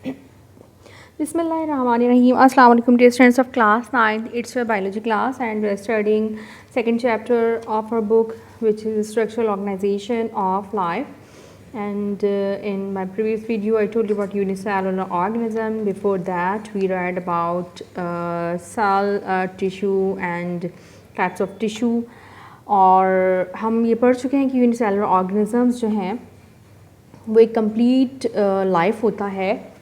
Bismillahirrahmanirrahim. Assalamu alaikum dear students of class 9th. It's your biology class and we're studying second chapter of our book, which is structural organization of life. And in my previous video I told you about unicellular organism. Before that we read about cell tissue and types of tissue. और हम ये पढ़ चुके हैं कि unicellular organisms जो हैं वो एक कंप्लीट लाइफ होता है,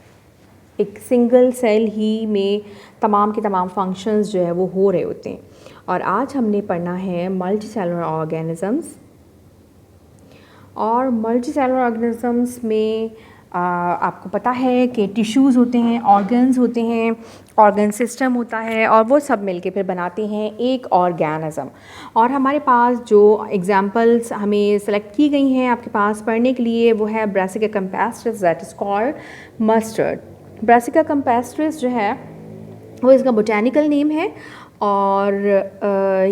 एक सिंगल सेल ही में तमाम के तमाम फंक्शंस जो है वो हो रहे होते हैं। और आज हमने पढ़ना है मल्टी सेलुलर ऑर्गेनिजम्स। और मल्टी सेलुलर ऑर्गेनिजम्स में आपको पता है कि टिश्यूज़ होते हैं, ऑर्गन्स होते हैं, ऑर्गन सिस्टम होता है और वो सब मिलके फिर बनाते हैं एक ऑर्गेनिज्म। और हमारे पास जो एग्जांपल्स हमें सेलेक्ट की गई हैं आपके पास पढ़ने के लिए वो है brassica campestris that is called mustard. Brassica campestris जो है वो इसका बोटेनिकल नेम है और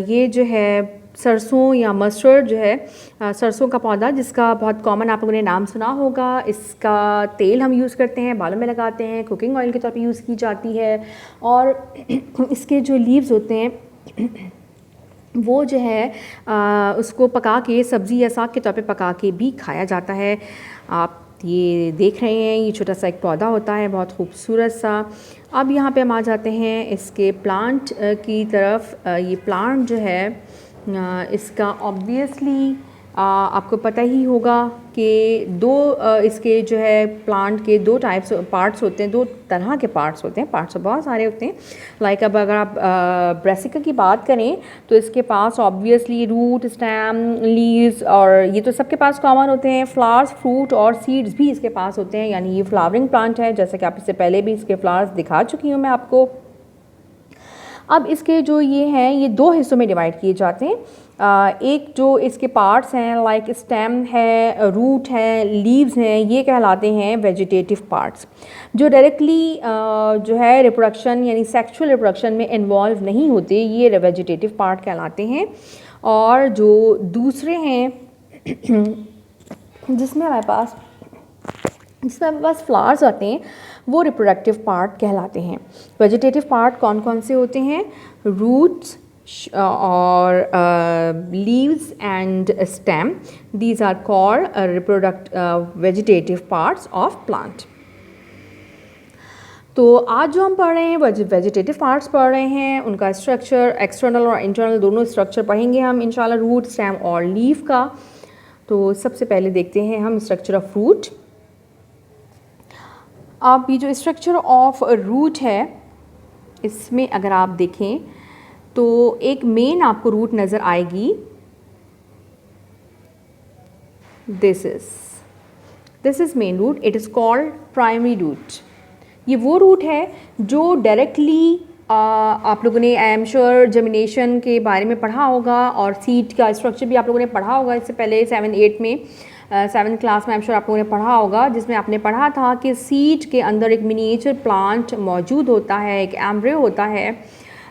ये जो है सरसों या मस्टर्ड जो है सरसों का पौधा जिसका बहुत कॉमन आप लोगों ने नाम सुना होगा। इसका तेल हम यूज़ करते हैं, बालों में लगाते हैं, कुकिंग ऑयल के तौर पे यूज़ की जाती है। और इसके जो लीव्स होते हैं वो जो है उसको पका के सब्ज़ी या साग के तौर पे पका के भी खाया जाता है। आप ये देख रहे हैं, ये छोटा सा एक पौधा होता है बहुत खूबसूरत सा। अब यहाँ पे हम आ जाते हैं इसके प्लांट की तरफ। ये प्लांट जो है इसका ऑब्वियसली आपको पता ही होगा कि इसके जो है प्लांट के दो टाइप्स पार्ट्स होते हैं, दो तरह के पार्ट्स होते हैं। पार्ट्स बहुत सारे होते हैं। लाइक अब अगर आप ब्रासिका की बात करें तो इसके पास ऑब्वियसली रूट, स्टेम, लीव्स और ये तो सबके पास कॉमन होते हैं। फ्लावर्स, फ्रूट और सीड्स भी इसके पास होते हैं, यानी ये फ्लावरिंग प्लांट है। जैसे कि आप इससे पहले भी इसके फ्लावर्स दिखा चुकी हूँ मैं आपको। अब इसके जो ये हैं ये दो हिस्सों में डिवाइड किए जाते हैं। एक जो इसके पार्ट्स हैं लाइक स्टेम है, रूट है, लीव्स हैं, ये कहलाते हैं वेजिटेटिव पार्ट्स, जो डायरेक्टली जो है रिप्रोडक्शन यानी सेक्सुअल रिप्रोडक्शन में इन्वॉल्व नहीं होते, ये वेजिटेटिव पार्ट कहलाते हैं। और जो दूसरे हैं जिसमें हमारे पास फ्लावर्स आते हैं वो रिप्रोडक्टिव पार्ट कहलाते हैं। वेजिटेटिव पार्ट कौन कौन से होते हैं? रूट्स और leaves and stem, these are called vegetative parts of plant. तो आज जो हम पढ़ रहे हैं वेजिटेटिव पार्ट्स पढ़ रहे हैं, उनका स्ट्रक्चर एक्सटर्नल और इंटरनल दोनों स्ट्रक्चर पढ़ेंगे हम इंशाल्लाह, रूट, स्टेम और लीव का। तो सबसे पहले देखते हैं हम स्ट्रक्चर ऑफ रूट। अब ये जो स्ट्रक्चर ऑफ रूट है इसमें अगर आप देखें तो एक मेन आपको रूट नज़र आएगी। This is main root, it is called primary root. ये वो रूट है जो डायरेक्टली आप लोगों ने आई एम श्योर जर्मिनेशन के बारे में पढ़ा होगा और सीड का स्ट्रक्चर भी आप लोगों ने पढ़ा होगा इससे पहले 7-8 में। 7th क्लास में आई एम श्योर आप लोगों ने पढ़ा होगा, जिसमें आपने पढ़ा था कि सीड के अंदर एक मिनिएचर प्लांट मौजूद होता है, एक एम्ब्रियो होता है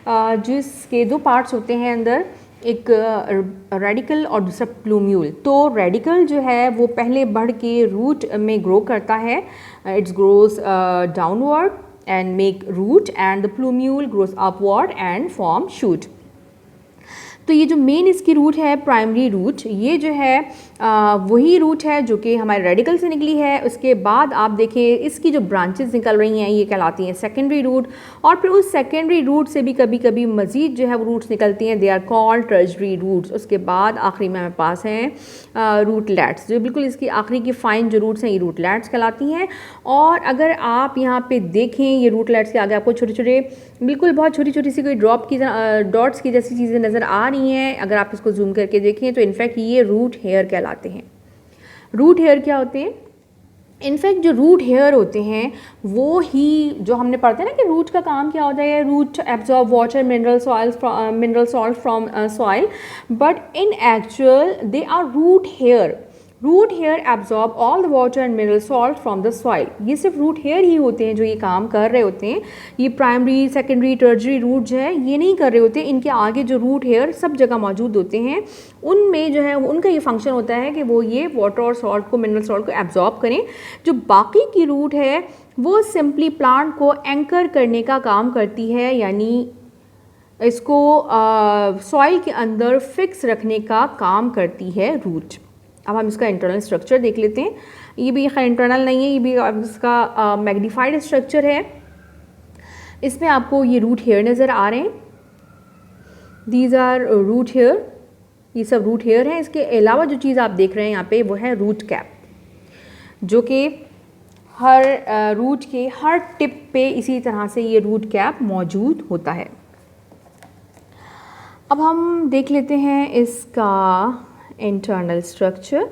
जिसके दो पार्ट्स होते हैं अंदर, एक रेडिकल और दूसरा प्लूम्यूल। तो रेडिकल जो है वो पहले बढ़ के रूट में ग्रो करता है, it's grows downward and make root, and the plumule grows upward and form shoot। तो ये जो मेन इसकी रूट है प्राइमरी रूट, ये जो है वही रूट है जो कि हमारे रेडिकल से निकली है। उसके बाद आप देखें इसकी जो ब्रांचेस निकल रही हैं ये कहलाती हैं सेकेंडरी रूट, और फिर उस सेकेंडरी रूट से भी कभी कभी मज़ीद जो है वो रूट्स निकलती हैं, they are called tertiary roots. उसके बाद आखिरी में हमारे पास हैं रूटलेट्स, जो बिल्कुल इसकी आखिरी की फाइन जो रूट्स हैं ये रूटलेट्स कहलाती हैं। और अगर आप यहाँ पे देखें ये रूटलेट्स के आगे आपको छोटे छोटे बिल्कुल बहुत छोटी छोटी सी कोई ड्रॉप की डॉट्स की जैसी चीज़ें नज़र आ रही हैं। अगर आप इसको जूम करके देखें तो इनफैक्ट ये रूट हेयर कहलाते हैं। रूट हेयर क्या होते हैं? इनफैक्ट जो रूट हेयर होते हैं वो ही जो हमने पढ़ते हैं ना कि रूट का काम क्या होता है, root absorb water, mineral salt from soil, but in actual they are root hair. Root hair absorb all the water and mineral salt from the soil. ये सिर्फ रूट हेयर ही होते हैं जो ये काम कर रहे होते हैं, ये प्राइमरी सेकेंडरी टर्जरी रूट जो है ये नहीं कर रहे होते। इनके आगे जो रूट हेयर सब जगह मौजूद होते हैं, उनमें जो है उनका ये फंक्शन होता है कि वो ये वाटर और सॉल्ट को, मिनरल सॉल्ट को एब्जॉर्ब करें। जो बाकी की रूट है वो सिंपली प्लांट को एंकर करने का काम करती है, यानी इसको सॉइल के अंदर फिक्स रखने का काम करती है रूट। अब हम इसका इंटरनल स्ट्रक्चर देख लेते हैं। ये भी इंटरनल नहीं है, ये भी इसका मैग्नीफाइड स्ट्रक्चर है। इसमें आपको ये रूट हेयर नज़र आ रहे हैं, दीज आर रूट हेयर, ये सब रूट हेयर हैं। इसके अलावा जो चीज़ आप देख रहे हैं यहाँ पे वो है रूट कैप, जो कि हर रूट के हर टिप पे इसी तरह से ये रूट कैप मौजूद होता है। अब हम देख लेते हैं इसका इंटरनल स्ट्रक्चर।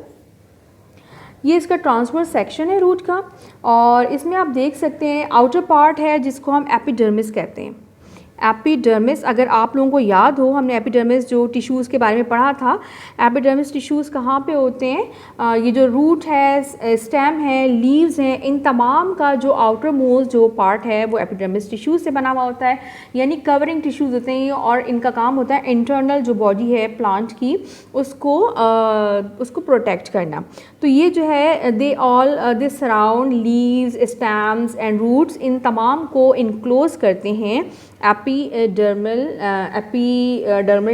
ये इसका ट्रांसवर्स सेक्शन है रूट का, और इसमें आप देख सकते हैं आउटर पार्ट है जिसको हम एपिडर्मिस कहते हैं। एपिडर्मिस, अगर आप लोगों को याद हो, हमने एपिडर्मिस जो टिश्यूज़ के बारे में पढ़ा था। एपिडर्मिस टिश्यूज़ कहाँ पे होते हैं? ये जो रूट है, स्टेम है, लीव्स हैं, इन तमाम का जो आउटर मोस्ट जो पार्ट है वो एपिडर्मिस टिश्यूज़ से बना हुआ होता है, यानी कवरिंग टिश्यूज़ होते हैं। और इनका काम होता है इंटरनल जो बॉडी है प्लांट की उसको प्रोटेक्ट करना। तो ये जो है they surround leaves, stems and roots, इन तमाम को इनक्लोज करते हैं एपिडर्मल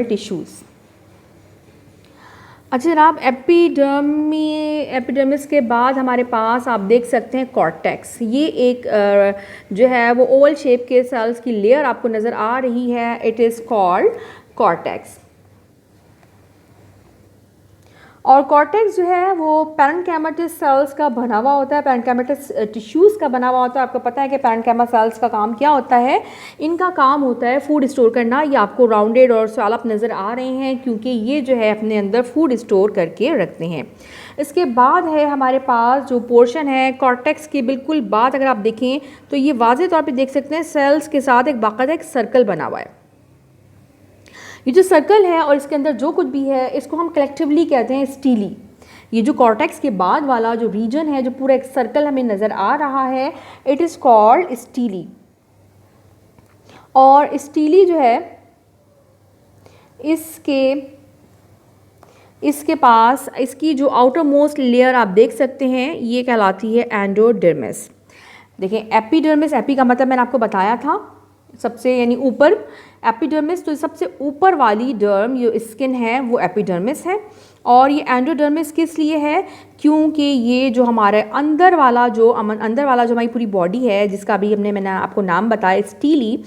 टिश्यूज़। अच्छा जनाब, एपिडर्मिस के बाद हमारे पास आप देख सकते हैं कॉर्टेक्स। ये एक जो है वो ओवल शेप के सेल्स की लेयर आपको नज़र आ रही है, इट इज़ कॉल्ड कॉर्टेक्स। और कॉर्टेक्स जो है वो पैरेन्काइमेटस सेल्स का बना हुआ होता है, पैरेन्काइमेटस टिश्यूज़ का बना हुआ होता है। आपको पता है कि पैरेन्काइमा सेल्स का काम क्या होता है? इनका काम होता है फूड स्टोर करना। ये आपको राउंडेड और स्वेलअप नज़र आ रहे हैं क्योंकि ये जो है अपने अंदर फूड स्टोर करके रखते हैं। इसके बाद है हमारे पास जो पोर्शन है कॉर्टेक्स के बिल्कुल बाद, अगर आप देखें तो ये वाज़ेह तौर पर देख सकते हैं सेल्स के साथ एक बाकायदा एक सर्कल बना हुआ है। ये जो सर्कल है और इसके अंदर जो कुछ भी है इसको हम कलेक्टिवली कहते हैं स्टीली। ये जो कॉर्टेक्स के बाद वाला जो रीजन है, जो पूरा एक सर्कल हमें नज़र आ रहा है, इट इज़ कॉल्ड स्टीली। और स्टीली जो है इसके पास इसकी जो आउटर मोस्ट लेयर आप देख सकते हैं ये कहलाती है एंडोडर्मिस। देखें एपिडर्मिस, एपी का मतलब मैंने आपको बताया था सबसे यानी ऊपर, एपिडर्मिस तो सबसे ऊपर वाली डर्म जो स्किन है वो एपिडर्मिस है। और ये एंडोडर्मिस किस लिए है? क्योंकि ये जो हमारे अंदर वाला जो हमारी पूरी बॉडी है जिसका भी मैंने आपको नाम बताया स्टीली,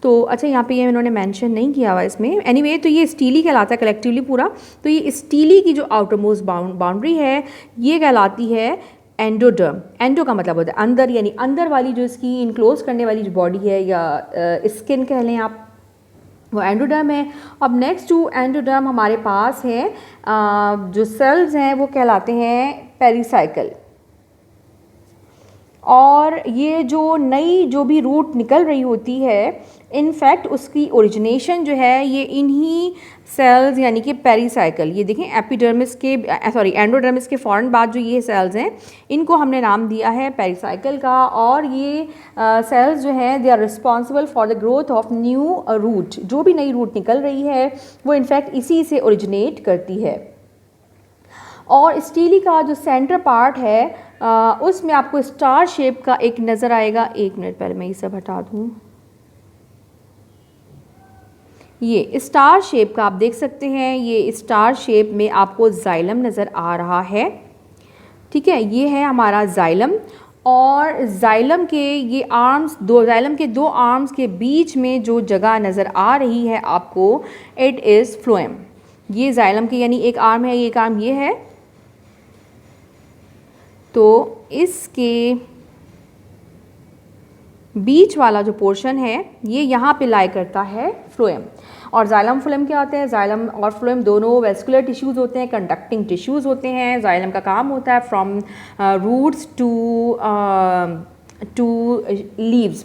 तो अच्छा यहाँ पे ये इन्होंने मेंशन नहीं किया हुआ इसमें, एनीवे तो ये स्टीली कहलाता है कलेक्टिवली पूरा। तो ये स्टीली की जो आउटर मोस्ट बाउंड्री है ये कहलाती है एंडोडर्म। एंडो का मतलब होता है अंदर, यानी अंदर वाली जो इसकी इनक्लोज करने वाली जो बॉडी है या स्किन कह लें आप, वो एंडोडर्म है। अब नेक्स्ट टू एंडोडर्म हमारे पास है जो सेल्स हैं वो कहलाते हैं पेरिसाइकल। और ये जो नई जो भी रूट निकल रही होती है, इनफैक्ट उसकी ओरिजिनेशन जो है ये इन्हीं सेल्स यानी कि पेरिसाइकल, ये देखें एंडोडर्मिस के फ़ौरन बाद जो ये सेल्स हैं इनको हमने नाम दिया है पेरिसाइकल का। और ये सेल्स जो हैं they are responsible for the growth of new root. जो भी नई रूट निकल रही है वो इनफैक्ट इसी से ओरिजिनेट करती है। और स्टीली का जो सेंटर पार्ट है उसमें आपको स्टार शेप का एक नज़र आएगा। एक मिनट पहले मैं ये सब हटा दूँ। ये स्टार शेप का आप देख सकते हैं, ये स्टार शेप में आपको जाइलम नज़र आ रहा है। ठीक है, ये है हमारा जाइलम। और जाइलम के ये आर्म्स, जाइलम के दो आर्म्स के बीच में जो जगह नज़र आ रही है आपको, इट इज़ फ्लोएम। ये जाइलम की यानी एक आर्म है, एक आर्म ये है। तो इसके बीच वाला जो पोर्शन है ये यहाँ पे लाई करता है फ्लोएम। और जाइलम फ्लोएम क्या होते हैं? जाइलम और फ्लोएम दोनों वेस्कुलर टिश्यूज़ होते हैं, कंडक्टिंग टिश्यूज़ होते हैं। जाइलम का काम होता है from roots to leaves,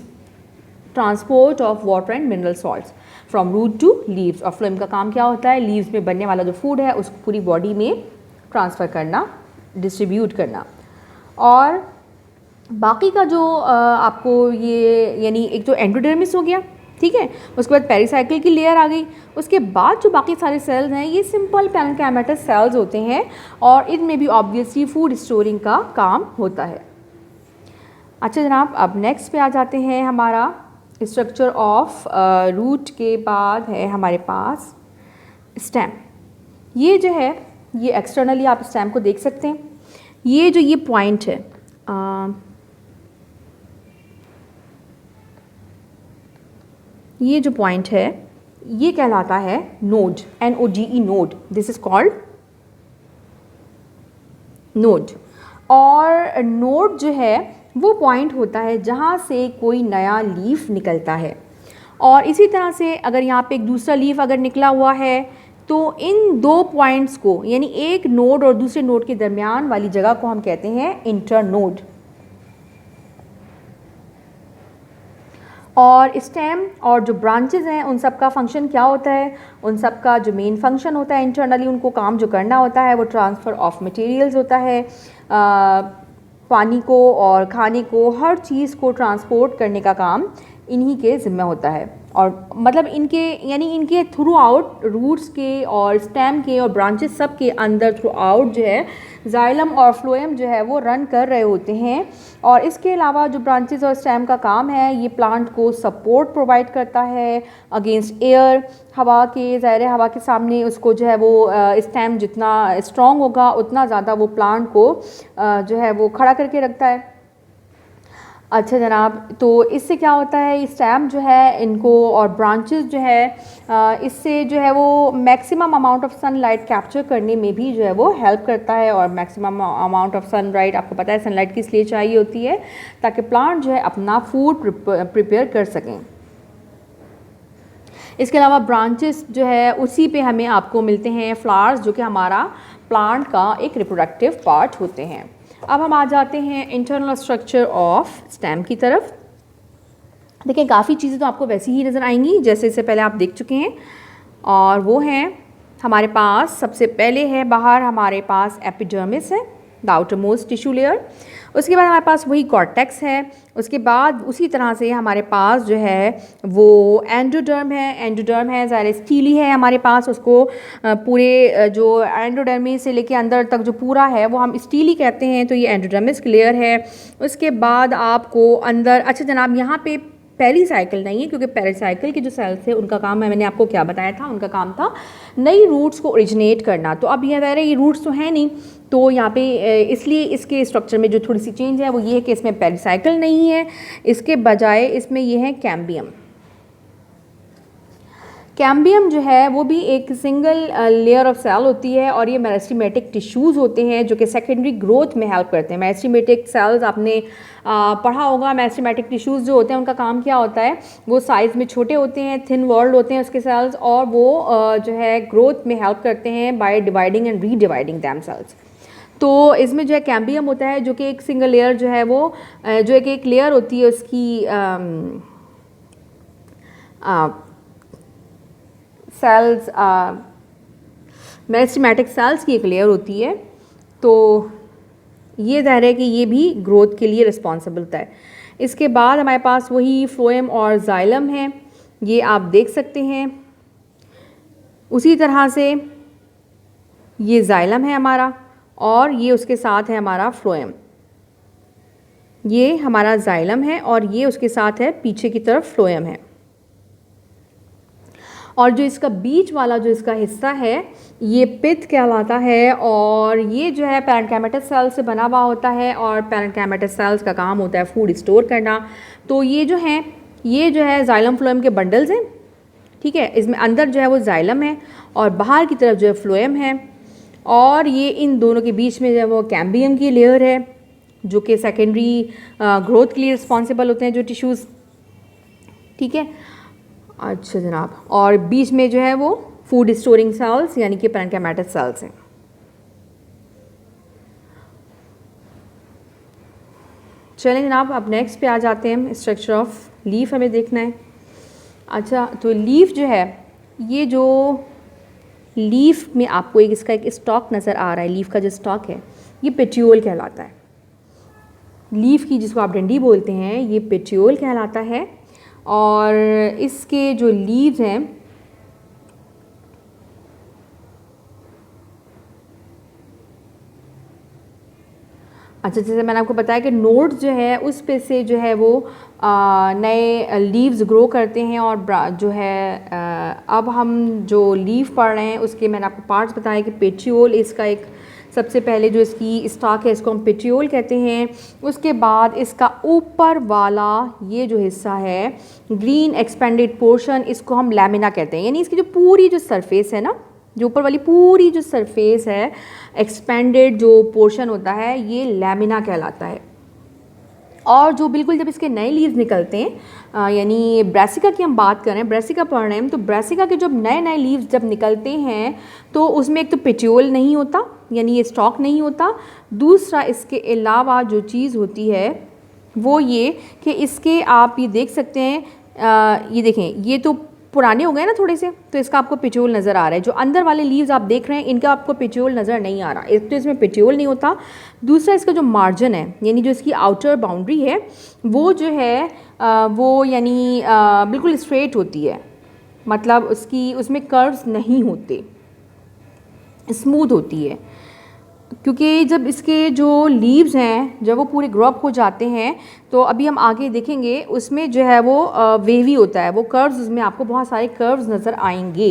transport of water and mineral salts from root to leaves. और फ्लोएम का काम क्या होता है? लीव्स में बनने वाला जो फूड है उसको पूरी बॉडी में ट्रांसफ़र करना डिस्ट्रीब्यूट करना। और बाकी का जो आपको ये यानी एक तो एंडोडर्मिस हो गया, ठीक है, उसके बाद पेरिसाइकिल की लेयर आ गई, उसके बाद जो बाकी सारे सेल्स हैं ये सिंपल पैरेन्काइमेटस सेल्स होते हैं और इनमें भी ऑब्वियसली फूड स्टोरिंग का काम होता है। अच्छा जनाब, अब नेक्स्ट पे आ जाते हैं। हमारा स्ट्रक्चर ऑफ रूट के बाद है हमारे पास स्टेम। ये जो है ये एक्सटर्नली आप स्टेम को देख सकते हैं। ये जो ये पॉइंट है ये जो पॉइंट है ये कहलाता है node, NODE node, this is called node. और नोड जो है वो पॉइंट होता है जहाँ से कोई नया लीफ निकलता है। और इसी तरह से अगर यहाँ पे एक दूसरा लीफ अगर निकला हुआ है तो इन दो पॉइंट्स को यानी एक नोड और दूसरे नोड के दरमियान वाली जगह को हम कहते हैं इंटरनोड। और स्टेम और जो ब्रांचेस हैं उन सब का फंक्शन क्या होता है, उन सब का जो मेन फंक्शन होता है इंटरनली उनको काम जो करना होता है वो ट्रांसफ़र ऑफ मटेरियल्स होता है। पानी को और खाने को हर चीज़ को ट्रांसपोर्ट करने का काम इन्हीं के ज़िम्मे होता है। और मतलब इनके यानी इनके थ्रू आउट रूट्स के और स्टेम के और ब्रांचेस सब के अंदर थ्रू आउट जो है जाइलम और फ्लोएम जो है वो रन कर रहे होते हैं। और इसके अलावा जो ब्रांचेस और स्टेम का काम है ये प्लांट को सपोर्ट प्रोवाइड करता है अगेंस्ट एयर, हवा के, ज़ाहिर है हवा के सामने उसको जो है वो स्टेम जितना स्ट्रॉन्ग होगा उतना ज़्यादा वो प्लांट को जो है वो खड़ा करके रखता है। अच्छा जनाब, तो इससे क्या होता है स्टेम जो है इनको और ब्रांचेस जो है इससे जो है वो maximum amount of sunlight capture करने में भी जो है वो हेल्प करता है। और मैक्सिमम अमाउंट ऑफ सनलाइट आपको पता है सनलाइट किस लिए चाहिए होती है, ताकि प्लांट जो है अपना फूड प्रिपेयर कर सकें। इसके अलावा ब्रांचेस जो है उसी पे हमें आपको मिलते हैं फ्लावर्स, जो कि हमारा प्लांट का एक रिप्रोडक्टिव पार्ट होते हैं। अब हम आ जाते हैं इंटरनल स्ट्रक्चर ऑफ स्टेम की तरफ। देखिए काफ़ी चीज़ें तो आपको वैसी ही नज़र आएंगी जैसे इससे पहले आप देख चुके हैं, और वो हैं हमारे पास सबसे पहले है बाहर हमारे पास एपिडर्मिस है, the outer most tissue layer. उसके बाद हमारे पास वही कॉर्टेक्स है। उसके बाद उसी तरह से हमारे पास जो है वो एंडोडर्म है, ज़ाहिर स्टीली है हमारे पास। उसको पूरे जो एंडोडर्मी से लेके अंदर तक जो पूरा है वो हम स्टीली कहते हैं, तो ये एंडोडर्मिस लेयर है। उसके बाद आपको अंदर, अच्छा जनाब यहाँ पे पेरिसाइकिल नहीं है, क्योंकि पेरिसाइकिल के जो सेल्स थे उनका काम है, मैंने आपको क्या बताया था, उनका काम था नई रूट्स को ओरिजिनेट करना। तो अब ये ये रूट्स तो है नहीं, तो यहाँ पे इसलिए इसके स्ट्रक्चर में जो थोड़ी सी चेंज है वो ये है कि इसमें पेरिसाइकिल नहीं है, इसके बजाय इसमें ये है कैम्बियम। कैम्बियम जो है वो भी एक सिंगल लेयर ऑफ सेल होती है और ये मेरिस्टेमेटिक टिश्यूज़ होते हैं जो कि सेकेंडरी ग्रोथ में हेल्प करते हैं। मेरिस्टेमेटिक सेल्स आपने पढ़ा होगा, मेरिस्टेमेटिक टिश्यूज़ जो होते हैं उनका काम क्या होता है, वो साइज़ में छोटे होते हैं, थिन वॉल्ड होते हैं उसके सेल्स, और वो जो है ग्रोथ में हेल्प करते हैं by dividing and redividing them cells. तो इसमें जो है कैम्बियम होता है जो कि एक सिंगल लेयर जो है वो जो एक लेयर होती है उसकी सेल्स मेरिस्टेमेटिक सेल्स की एक लेयर होती है। तो ये ज़ाहिर है कि ये भी ग्रोथ के लिए रिस्पॉन्सिबल होता है। इसके बाद हमारे पास वही फ्लोएम और जाइलम है, ये आप देख सकते हैं। उसी तरह से ये जाइलम है हमारा और ये उसके साथ है हमारा फ्लोएम। ये हमारा जाइलम है और ये उसके साथ है पीछे की तरफ फ्लोएम है। और जो इसका बीच वाला जो इसका हिस्सा है ये पिथ कहलाता है, और ये जो है पैरेन्काइमेटस सेल से बना हुआ होता है और पैरेन्काइमेटस सेल्स का काम होता है फूड स्टोर करना। तो ये जो है जाइलम फ्लोएम के बंडल्स हैं, ठीक है। इसमें अंदर जो है वो जाइलम है और बाहर की तरफ जो है फ्लोएम है, और ये इन दोनों के बीच में जो है वो कैम्बियम की लेयर है जो कि सेकेंडरी ग्रोथ के लिए रिस्पॉन्सिबल होते हैं जो टिश्यूज़, ठीक है। अच्छा जनाब, और बीच में जो है वो फूड स्टोरिंग सेल्स यानी कि पैरेन्काइमेटस सेल्स हैं। चलें जनाब, अब नेक्स्ट पे आ जाते हैं। स्ट्रक्चर ऑफ लीफ हमें देखना है। अच्छा, तो लीफ जो है, ये जो लीफ में आपको इसका एक स्टॉक नज़र आ रहा है, लीफ का जो स्टॉक है ये पेटियोल कहलाता है। लीफ की जिसको आप डंडी बोलते हैं ये पेटियोल कहलाता है। और इसके जो लीव्स हैं अच्छा, जैसे मैंने आपको बताया कि नोड्स जो है उस पे से जो है वो नए लीव्स ग्रो करते हैं और जो है अब हम जो लीफ पढ़ रहे हैं उसके मैंने आपको पार्ट्स बताया कि पेटियोल इसका एक सबसे पहले जो इसकी स्टॉक है इसको हम पेटियोल कहते हैं। उसके बाद इसका ऊपर वाला ये जो हिस्सा है ग्रीन एक्सपेंडेड पोर्शन इसको हम लैमिना कहते हैं, यानी इसकी जो पूरी जो सरफेस है ना, जो ऊपर वाली पूरी जो सरफेस है एक्सपेंडेड जो पोर्शन होता है ये लैमिना कहलाता है। और जो बिल्कुल जब इसके नए लीव्स निकलते हैं यानी ब्रासिका की हम बात करें, ब्रासिका पढ़ रहे हैं, तो ब्रासिका के जब नए नए लीव्स जब निकलते हैं तो उसमें एक तो पेटियोल नहीं होता यानी ये स्टॉक नहीं होता, दूसरा इसके अलावा जो चीज़ होती है वो ये कि इसके आप ये देख सकते हैं ये देखें ये तो पुराने हो गए ना थोड़े से, तो इसका आपको पेटियोल नज़र आ रहा है। जो अंदर वाले लीव्स आप देख रहे हैं इनका आपको पेटियोल नज़र नहीं आ रहा, एक तो इसमें पेटियोल नहीं होता, दूसरा इसका जो मार्जिन है यानी जो इसकी आउटर बाउंड्री है वो जो है वो यानी बिल्कुल स्ट्रेट होती है, मतलब उसमें कर्व्स नहीं होते, स्मूथ होती है। क्योंकि जब इसके जो लीव्स हैं जब वो पूरे ग्रो अप हो जाते हैं तो अभी हम आगे देखेंगे उसमें जो है वो वेवी होता है, वो कर्व्स, उसमें आपको बहुत सारे कर्व्स नज़र आएंगे।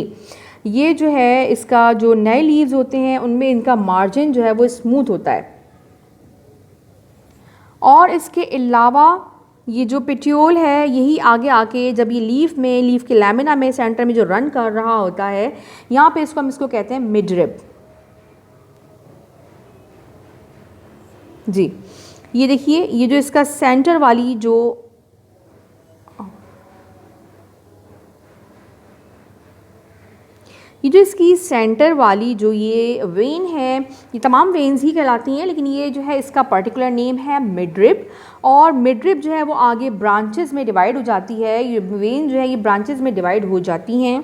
ये जो है इसका जो नए लीव्स होते हैं उनमें इनका मार्जिन जो है वो स्मूथ होता है। और इसके अलावा ये जो पेटियोल है यही आगे आके जब ये लीफ के लैमिना में सेंटर में जो रन कर रहा होता है यहाँ पे हम इसको कहते हैं मिडरिब। जी ये देखिए ये जो इसका सेंटर वाली जो इसकी सेंटर वाली जो ये वेन है, ये तमाम वेन्स ही कहलाती हैं लेकिन ये जो है इसका पर्टिकुलर नेम है मिडरिब। और मिडरिब जो है वो आगे ब्रांचेस में डिवाइड हो जाती है, ये वेन जो है ये ब्रांचेस में डिवाइड हो जाती हैं।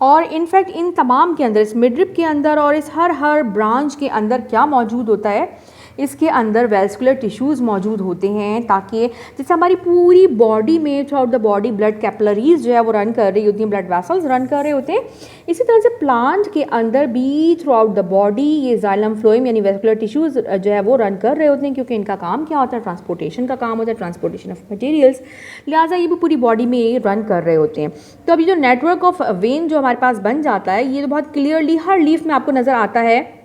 और इनफैक्ट इन तमाम के अंदर, इस मिडरिब के अंदर और इस हर ब्रांच के अंदर क्या मौजूद होता है, इसके अंदर वेस्कुलर टिश्यूज़ मौजूद होते हैं ताकि जैसे हमारी पूरी बॉडी में through out the body blood capillaries जो है वो रन कर रही होती हैं, ब्लड वेसल्स रन कर रहे होते हैं, इसी तरह से प्लांट के अंदर भी थ्रू आउट द बॉडी ये जाइलम फ्लोएम यानी वेस्कुलर टिश्यूज़ जो है वो रन कर रहे होते हैं, क्योंकि इनका काम क्या होता है, ट्रांसपोर्टेशन का काम होता है, ट्रांसपोर्टेशन ऑफ मटेरियल्स, लिहाजा ये भी पूरी बॉडी में ये रन कर रहे होते हैं। तो अभी जो नेटवर्क ऑफ वेन जो हमारे पास बन जाता है ये तो बहुत क्लियरली हर लीफ में आपको नज़र आता है,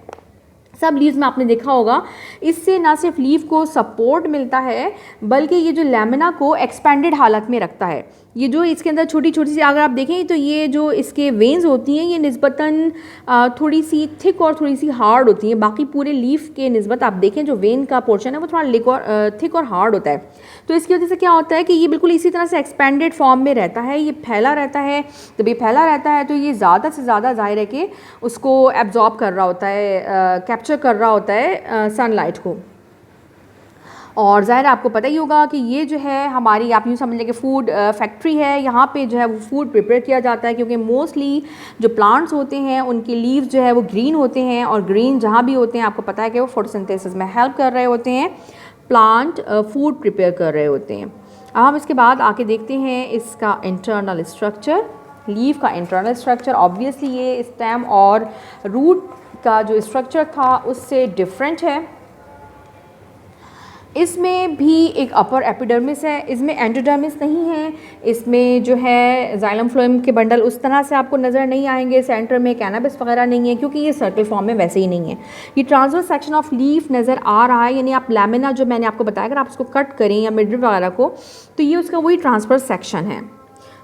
सब लीव्स में आपने देखा होगा। इससे ना सिर्फ लीफ को सपोर्ट मिलता है बल्कि ये जो लैमिना को एक्सपेंडेड हालत में रखता है। ये जो इसके अंदर छोटी छोटी सी अगर आप देखें तो ये जो इसके वेन्स होती हैं ये निस्बतन थोड़ी सी थिक और थोड़ी सी हार्ड होती हैं, बाकी पूरे लीफ के निस्बत आप देखें जो वेन का पोर्शन है वो थोड़ा थिक और हार्ड होता है। तो इसकी वजह से क्या होता है कि ये बिल्कुल इसी तरह से एक्सपेंडेड फॉर्म में रहता है, ये फैला रहता है। जब ये फैला रहता है तो ये ज़्यादा से ज़्यादा ज़ाहिर है कि उसको एब्जॉर्ब कर रहा होता है, कैप्चर कर रहा होता है सनलाइट को। और ज़ाहिर आपको पता ही होगा कि ये जो है हमारी, आप यूँ समझ लें कि फूड फैक्ट्री है, यहाँ पे जो है वो फूड प्रिपेयर किया जाता है, क्योंकि मोस्टली जो प्लांट्स होते हैं उनके लीव्स जो है वो ग्रीन होते हैं, और ग्रीन जहाँ भी होते हैं आपको पता है कि वो फोटोसिंथेसिस में हेल्प कर रहे होते हैं, प्लांट फूड प्रिपेयर कर रहे होते हैं। अब हम इसके बाद आके देखते हैं इसका इंटरनल स्ट्रक्चर, लीफ का इंटरनल स्ट्रक्चर। ऑब्वियसली ये स्टेम और रूट का जो स्ट्रक्चर था उससे डिफरेंट है। इसमें भी एक अपर एपिडर्मिस है, इसमें एंडोडर्मिस नहीं है। इसमें जो है जाइलम फ्लोएम के बंडल उस तरह से आपको नज़र नहीं आएंगे, सेंटर में कैनाबिस वगैरह नहीं है क्योंकि ये सर्कल फॉर्म में वैसे ही नहीं है। ये ट्रांसवर्स सेक्शन ऑफ लीफ नज़र आ रहा है, यानी आप लैमिना जो मैंने आपको बताया अगर आप उसको कट करें या मिडरिब वगैरह को तो ये उसका वही ट्रांसवर्स सेक्शन है।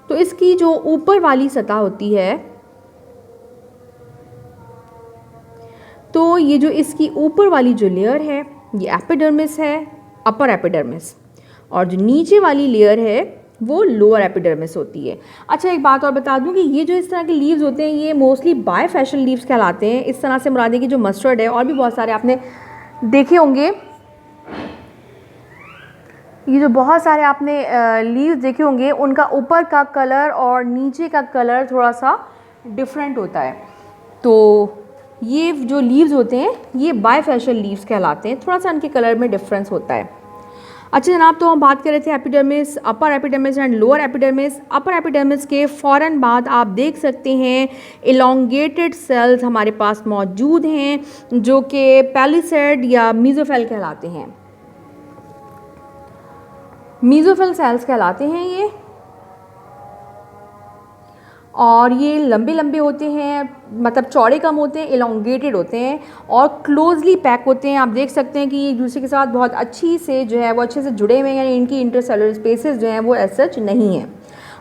तो इसकी जो ऊपर वाली सतह होती है, तो ये जो इसकी ऊपर वाली जो लेयर है ये एपिडर्मिस है, अपर एपिडर्मिस, और जो नीचे वाली लेयर है वो लोअर एपिडर्मिस होती है। अच्छा एक बात और बता दूं कि ये जो इस तरह के लीव्स होते हैं ये मोस्टली बायफैशियल लीव्स कहलाते हैं। इस तरह से मुराद है कि जो मस्टर्ड है और भी बहुत सारे आपने देखे होंगे, ये जो बहुत सारे आपने लीव्स देखे होंगे उनका ऊपर का कलर और नीचे का कलर थोड़ा सा डिफरेंट होता है। तो ये जो लीव्स होते हैं ये बायफेशियल लीव्स कहलाते हैं, थोड़ा सा इनके कलर में डिफरेंस होता है। अच्छा जनाब, तो हम बात कर रहे थे epidermis, upper epidermis and lower epidermis. Upper epidermis के फ़ौरन बाद आप देख सकते हैं इलोंगेटेड सेल्स हमारे पास मौजूद हैं जो कि पैलिसेड या मीज़ोफिल कहलाते हैं। मीज़ोफिल सेल्स कहलाते हैं ये, और ये लंबे लंबे होते हैं, मतलब चौड़े कम होते हैं, इलोंगेटेड होते हैं और क्लोजली पैक होते हैं। आप देख सकते हैं कि एक दूसरे के साथ बहुत अच्छी से जो है वो अच्छे से जुड़े हुए हैं, यानी इनकी इंटरसेलुलर स्पेसेस जो हैं वो एज सच नहीं है।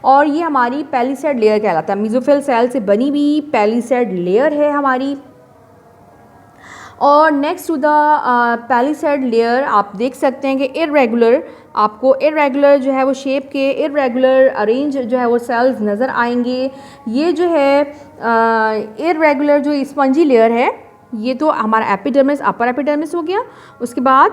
और ये हमारी पैलिसेड लेयर कहलाता है, मीज़ोफिल सेल से बनी हुई पैलिसेड लेयर है हमारी। और next to the palisade layer आप देख सकते हैं कि इरेगुलर, आपको इरेगुलर जो है वो शेप के इरेगुलर अरेंज जो है वो सेल्स नज़र आएंगे। ये जो है इरेगुलर जो स्पंजी लेयर है ये तो हमारा एपिडर्मिस, अपर एपिडर्मिस हो गया। उसके बाद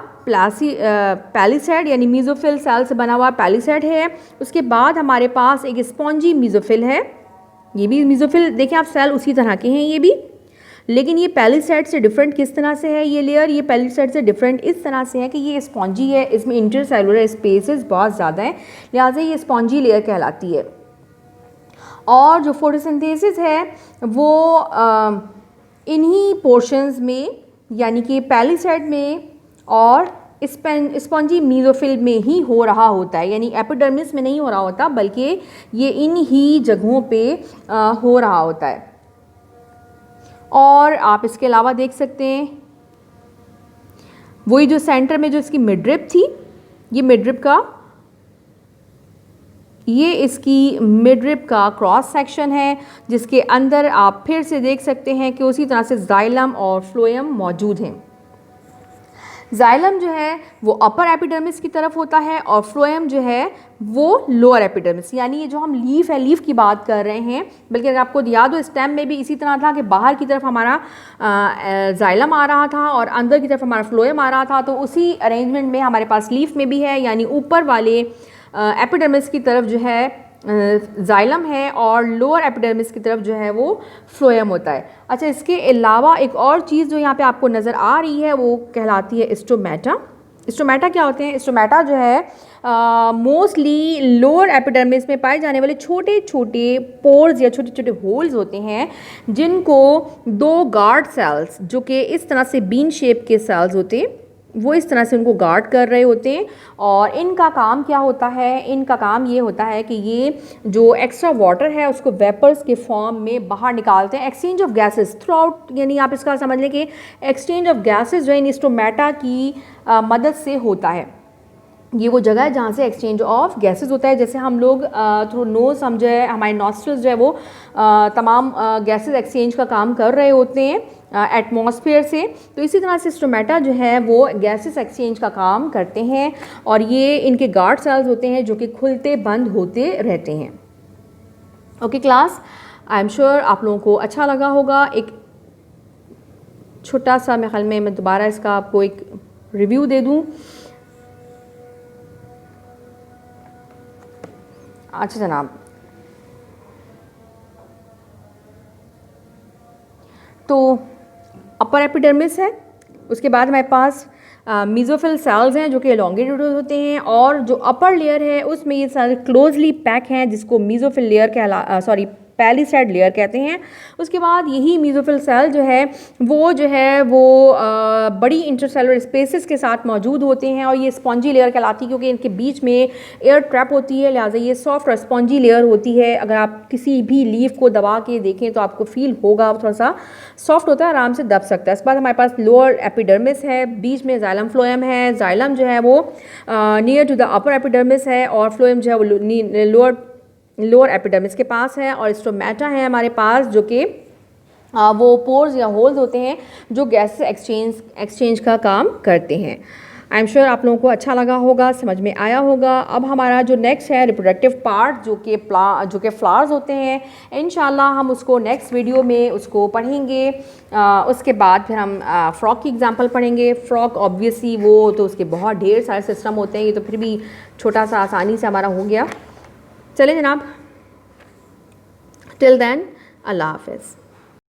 पैलिसेड यानी मीज़ोफिल सेल से बना हुआ पैलिसेड है। उसके बाद हमारे पास एक स्पंजी मीज़ोफिल है, ये भी मीज़ोफिल देखें आप सेल उसी तरह के हैं ये भी, लेकिन ये पैलिसेड से डिफरेंट किस तरह से है ये लेयर, ये पैलिसेड से डिफरेंट इस तरह से है कि ये स्पॉन्जी है, इसमें इंटरसेलुलर स्पेसेस बहुत ज़्यादा हैं, लिहाजा ये स्पॉन्जी लेयर कहलाती है। और जो फोटोसिंथेसिस है वो इन्हीं पोर्शंस में यानी कि पैलिसेड में और स्पॉन्जी मीज़ोफिल में ही हो रहा होता है, यानी एपिडर्मिस में नहीं हो रहा होता बल्कि ये इन ही जगहों पे हो रहा होता है। और आप इसके अलावा देख सकते हैं वही जो सेंटर में जो इसकी मिडरिप थी, ये मिडरिप का, ये इसकी मिडरिप का क्रॉस सेक्शन है जिसके अंदर आप फिर से देख सकते हैं कि उसी तरह से जाइलम और फ्लोएम मौजूद हैं। जाइलम जो है वो अपर एपिडर्मिस की तरफ होता है और फ्लोएम जो है वो लोअर एपिडर्मिस, यानी ये जो हम लीफ है, लीफ की बात कर रहे हैं, बल्कि अगर आपको याद हो स्टेम में भी इसी तरह था कि बाहर की तरफ हमारा जाइलम आ रहा था और अंदर की तरफ हमारा फ्लोएम आ रहा था। तो उसी अरेंजमेंट में हमारे पास लीफ में भी है, यानी ऊपर वाले एपिडर्मिस की तरफ जो है जाइलम है और लोअर एपिडर्मिस की तरफ जो है वो फ्लोएम होता है। अच्छा, इसके अलावा एक और चीज़ जो यहाँ पे आपको नज़र आ रही है वो कहलाती है स्टोमेटा। स्टोमेटा क्या होते हैं? स्टोमेटा जो है मोस्टली लोअर एपिडर्मिस में पाए जाने वाले छोटे छोटे पोर्स या छोटे छोटे होल्स होते हैं जिनको दो गार्ड सेल्स जो कि इस तरह से बीन शेप के सेल्स होते हैं वो इस तरह से उनको गार्ड कर रहे होते हैं। और इनका काम क्या होता है? इनका काम ये होता है कि ये जो एक्स्ट्रा वाटर है उसको वेपर्स के फॉर्म में बाहर निकालते हैं, exchange of gases through out, यानी आप इसका समझ लें कि एक्सचेंज ऑफ गैसेस जो है इन स्टोमेटा की मदद से होता है। ये वो जगह है जहाँ से एक्सचेंज ऑफ गैसेस होता है। जैसे हम लोग थ्रू नोज हम जो है हमारे नॉस्ट्रल्स जो है वो तमाम गैसेस एक्सचेंज का काम कर रहे होते हैं एटमॉस्फेयर से, तो इसी तरह से स्टोमेटा जो है वो गैसेस एक्सचेंज का काम करते हैं और ये इनके गार्ड सेल्स होते हैं जो कि खुलते बंद होते रहते हैं। Okay class, I am sure आप लोगों को अच्छा लगा होगा। एक छोटा सा मेरे ख्याल में मैं दोबारा इसका आपको एक रिव्यू दे दूँ। अच्छा जनाब, तो अपर एपिडर्मिस है, उसके बाद हमारे पास मीज़ोफिल सेल्स हैं जो कि एलोंगेटेड होते हैं और जो अपर लेयर है उसमें ये सारे क्लोजली पैक हैं जिसको मीज़ोफिल लेयर पैलिसेड लेयर कहते हैं। उसके बाद यही मीज़ोफिल सेल जो है वो बड़ी इंटरसेलुलर स्पेसेस के साथ मौजूद होते हैं और ये स्पॉन्जी लेयर कहलाती है क्योंकि इनके बीच में एयर ट्रैप होती है, लिहाजा ये सॉफ्ट और स्पॉन्जी लेयर होती है। अगर आप किसी भी लीफ को दबा के देखें तो आपको फील होगा थोड़ा सा सॉफ्ट होता है, आराम से दब सकता है। इसके बाद हमारे पास लोअर एपिडर्मिस है, बीच में जाइलम फ्लोएम है। जाइलम जो है वो near to the upper epidermis है और फ्लोएम जो है वो लोअर एपिडर्मिस के पास है। और स्टोमेटा है हमारे पास जो कि वो पोर्स या होल्स होते हैं जो गैस एक्सचेंज का काम करते हैं। आई एम श्योर आप लोगों को अच्छा लगा होगा, समझ में आया होगा। अब हमारा जो नेक्स्ट है रिप्रोडक्टिव पार्ट जो कि फ्लावर्स होते हैं, इंशाल्लाह हम उसको नेक्स्ट वीडियो में उसको पढ़ेंगे। उसके बाद फिर हम फ्रॉक की एग्जांपल पढ़ेंगे। फ्रॉक ऑब्वियसली वो तो उसके बहुत ढेर सारे सिस्टम होते हैं, ये तो फिर भी छोटा सा आसानी से हमारा हो गया। चलें जनाब, टिल देन अल्लाह हाफ़िज़।